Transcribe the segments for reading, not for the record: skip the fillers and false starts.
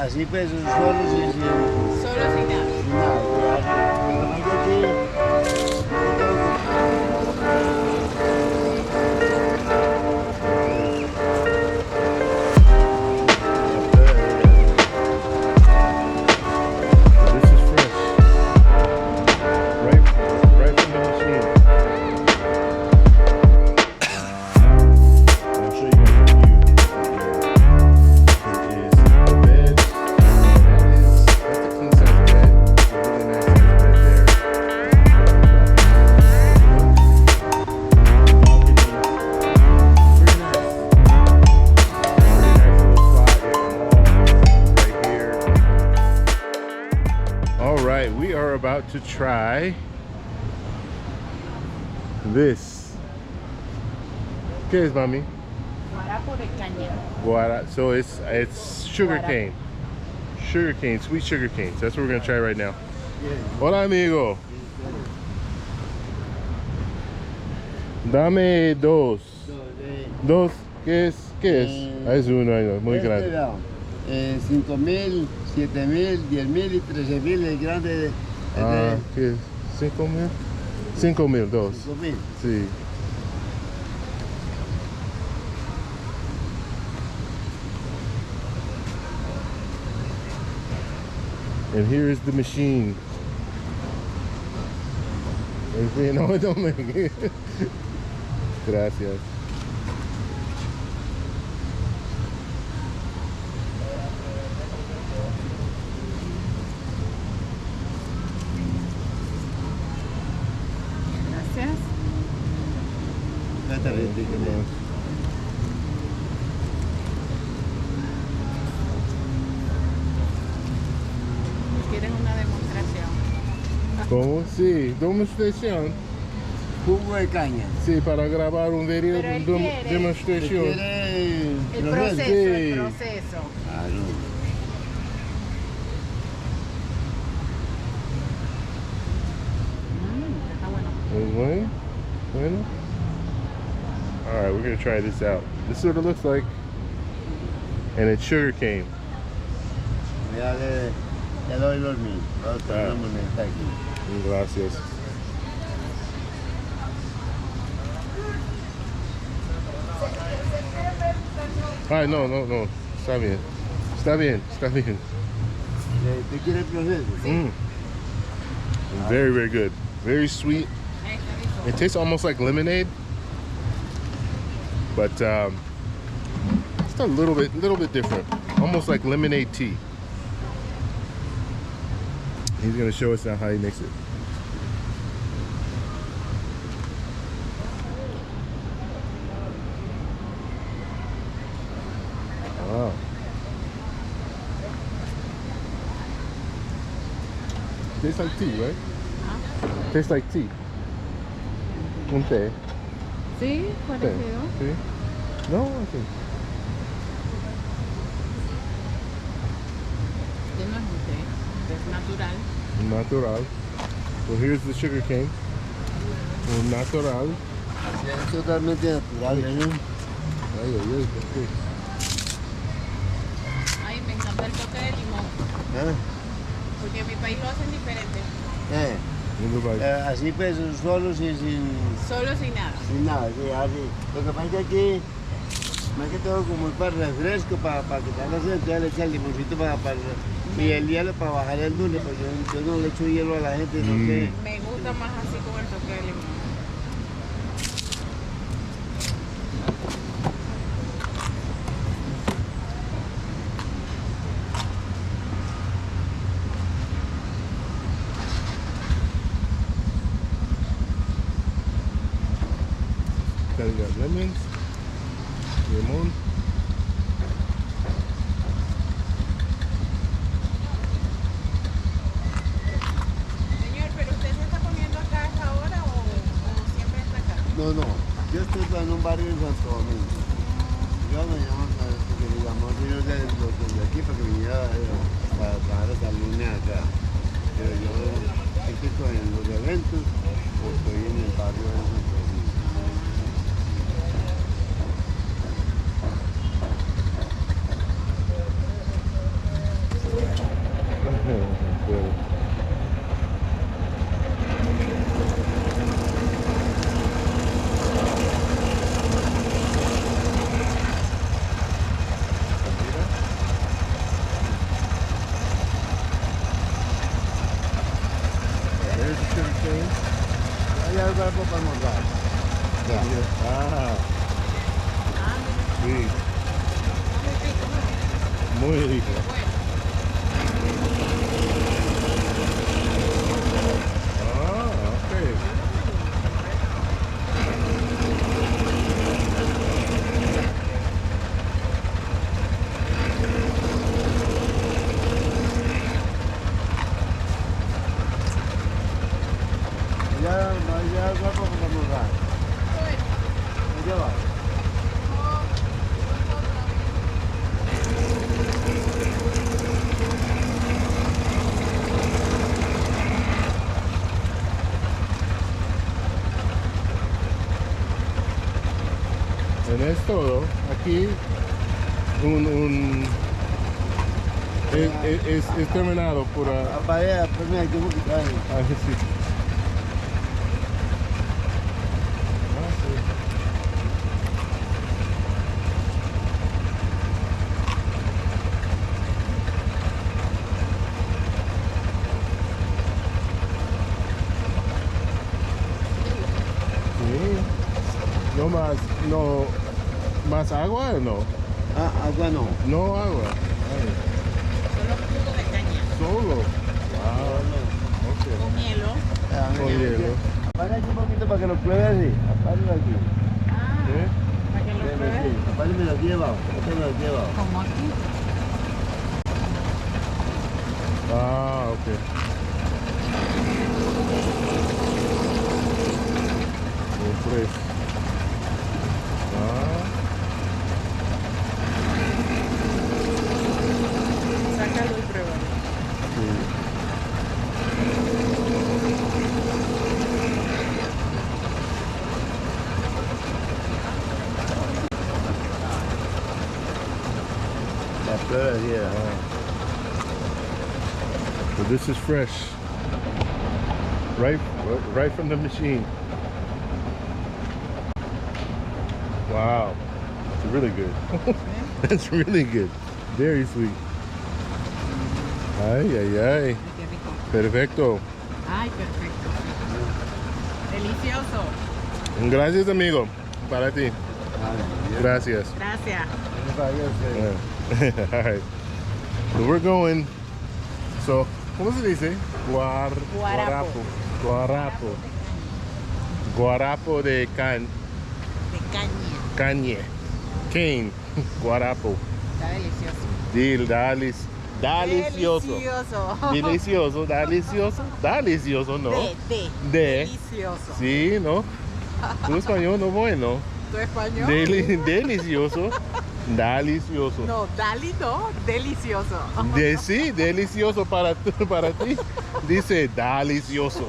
así pues, solo sin Solo sin nada. nada. Lo que pasa es que This is fresh. Right from the machine. I'll show you guys the view. It is the bed. That's a king size bed. It's a really nice size bed there. Balcony. Very nice. Very nice little spot. Right here. All right, we are about to try this. ¿Qué es, mami? Guarapo de caña. So it's sugarcane. Sugarcane, sweet sugar cane. So that's what we're gonna try right now. Hola, amigo. Dame dos. Dos. ¿Qué es? ¿Qué es? Es uno, muy grande. 5.000, 7.000, 10.000 y 13.000 el grande. ¿Qué es? 5.000. 5.000, dos. 5.000. Sí. And here is the machine. No, tome. Gracias. Gracias. ¿Quieren una demostración? ¿Cómo? Sí, demostración. Jugo de caña. Sí, para grabar un video Pero él de quiere- demostración. ¿Quiere El proceso? proceso, Sí. el proceso. Claro. Está bueno. Bueno, bueno. All right, we're gonna try this out. This is what it looks like, and it's sugar cane. Ya le doy los mil. Tenemos está aquí. Gracias. Ay, no. Está bien. Está bien. ¿Te quiere el proceso? Mm. Very, very good. Very sweet. Está rico. It tastes almost like lemonade, but it's a little bit different. Almost like lemonade tea. He's gonna show us now how he makes it. Wow. Tastes like tea, right? Tastes like tea. Un té. Sí, Té. parecido. Sí. No, I think. Este no es un té, es natural. Natural. So here's the sugar cane. Natural. Sí, es totalmente natural, ¿no? Ay. Ay, me encanta el toque de limón, ¿Eh? porque en mi país lo hacen diferente. In Dubai. Así pues, solo sin Solo sin nada. nada, sí, así. Lo que pasa es que aquí, más que todo como es para refresco, para quitar la sed, entonces le echan limoncito y el hielo para bajar el dulce, porque yo no le echo hielo a la gente, sino que Me gusta más así con el toque de limón. Then we got lemons, limon. Señor, ¿pero usted se está comiendo acá a esta hora o siempre está acá? no, yo estoy en un barrio en Santo Domingo. Yo me llamo, porque digamos, yo de los de aquí, porque viniera para trabajar esta línea acá. Pero yo estoy en los eventos, o estoy en el barrio de Santo Domingo. There's the sugarcane. Allá hay Guarapo para almorzar. Ya. Ah, Ah, sí, muy rico. muy rico. Bueno, Ah, okay. Allá hay Guarapo para almorzar. bueno. ¿Me lleva? Es todo. Aquí es terminado por Apague, pues hay que quitar. sí. Ah, sí. Sí. No más, no más agua o no? Ah, agua no. No agua. Ay, Solo jugo de caña. solo. Wow. Okay. Con hielo. Con hielo. Apaga aquí un poquito para que lo pruebe así. Apágalo aquí. Ah, ¿Sí? para que lo Sí, pruebes. apágalo, me lo lleva. Esto me lo lleva. Como aquí. Ah, okay. Muy fresco. Ah, Sácalo y pruébalo. sí. La prueba así. So this is fresh, right from the machine. Wow, it's really good. That's really good. Very sweet. Ay, ay, ay. Ay, qué rico. Perfecto. Ay, perfecto. Delicioso. Gracias, amigo. Para ti. Gracias. Gracias. All right. So we're going. So, ¿cómo se dice? Guarapo. Guarapo. Guarapo de De caña. caña. Cane. Guarapo. Está delicioso. Delicioso. Delicioso. Delicioso. Delicioso, ¿no? De. De. Delicioso. Sí, ¿no? Tu español no bueno. ¿Tu español? Delicioso. Delicioso. No, Dali no, delicioso. Sí, delicioso para ti. Dice delicioso.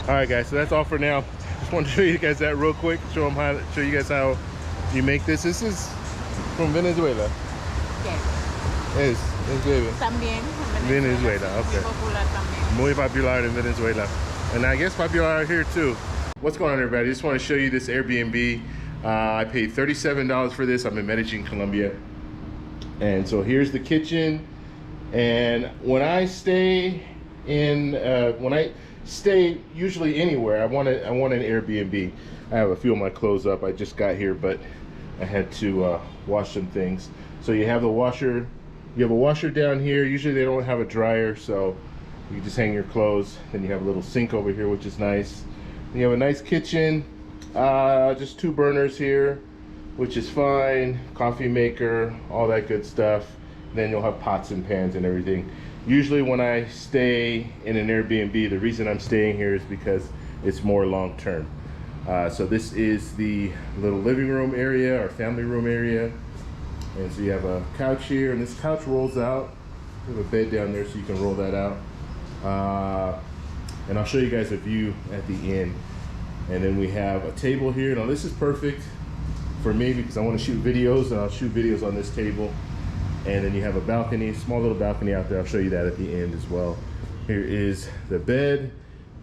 All right, guys. So that's all for now. Just want to show you guys that real quick. Show you guys how you make this. This is from Venezuela. ¿Qué? Es baby. También en Venezuela, sí, okay. Muy popular también. Muy popular in Venezuela. And I guess popular out here too. What's going on, everybody? I just want to show you this Airbnb. I paid $37 for this. I'm in Medellin, Colombia. And so here's the kitchen. And when I stay usually anywhere, I want an Airbnb. I have a few of my clothes up. I just got here, but I had to wash some things. So you have the washer. You have a washer down here. Usually they don't have a dryer, so you can just hang your clothes. Then you have a little sink over here, which is nice. And you have a nice kitchen. Just 2 burners here, which is fine. Coffee maker, all that good stuff. Then you'll have pots and pans and everything. Usually when I stay in an Airbnb, the reason I'm staying here is because it's more long term. So this is the little living room area or family room area. And so you have a couch here, and this couch rolls out. You have a bed down there so you can roll that out. And I'll show you guys a view at the end. And then we have a table here. Now this is perfect for me because I want to shoot videos, and I'll shoot videos on this table. And then you have a balcony, small little balcony out there. I'll show you that at the end as well. Here is the bed,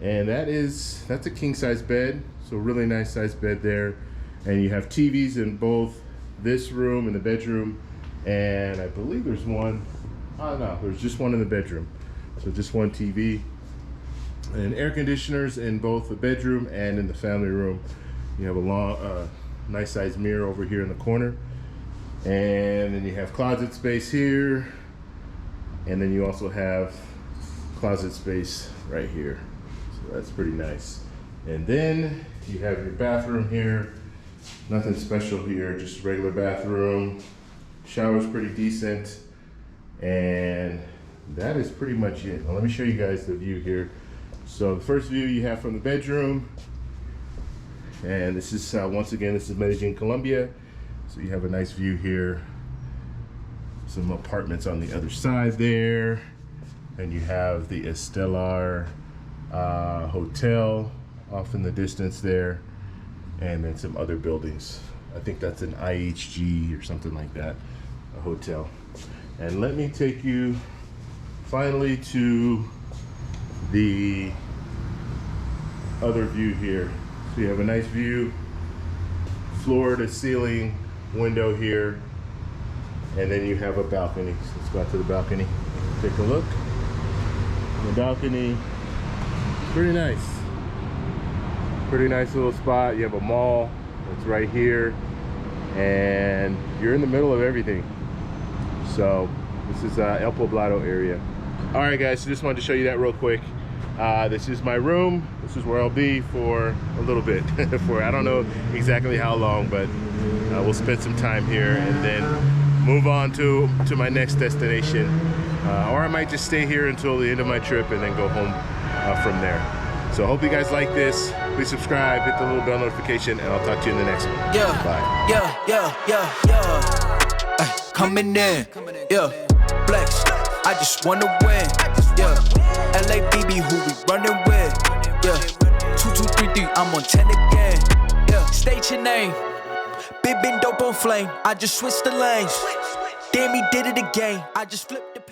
and that's a king size bed. So really nice size bed there. And you have TVs in both this room and the bedroom. And I believe there's one, oh no, there's just one in the bedroom. So just one TV. And air conditioners in both the bedroom and in the family room. You have a long, nice size mirror over here in the corner. And then you have closet space here. And then you also have closet space right here. So that's pretty nice. And then you have your bathroom here. Nothing special here, just regular bathroom. Shower's pretty decent. And that is pretty much it. Now let me show you guys the view here. So the first view you have from the bedroom. And this is, once again, this is MEDELLIN Colombia. So you have a nice view here. Some apartments on the other side there. And you have the Estelar Hotel off in the distance there. And then some other buildings. I think that's an IHG or something like that, a hotel. And let me take you finally to the other view here. So you have a nice view, floor to ceiling window here, and then you have a balcony. So let's go out to the balcony, take a look. The balcony, pretty nice. Pretty nice little spot. You have a mall that's right here, and you're in the middle of everything. So this is El Poblado area. All right guys, so just wanted to show you that real quick. This is my room. This is where I'll be for a little bit. For I don't know exactly how long, but we'll spend some time here and then move on to my next destination. Or I might just stay here until the end of my trip and then go home from there. So I hope you guys like this. Please subscribe, hit the little bell notification, and I'll talk to you in the next one. Yeah, bye. Yeah. Coming in, yeah. Flex, I just wanna win, yeah. LABB, who we running with, yeah. 2233, I'm on 10 again, yeah. State your name, big been dope on flame. I just switched the lanes. Damn, he did it again. I just flipped the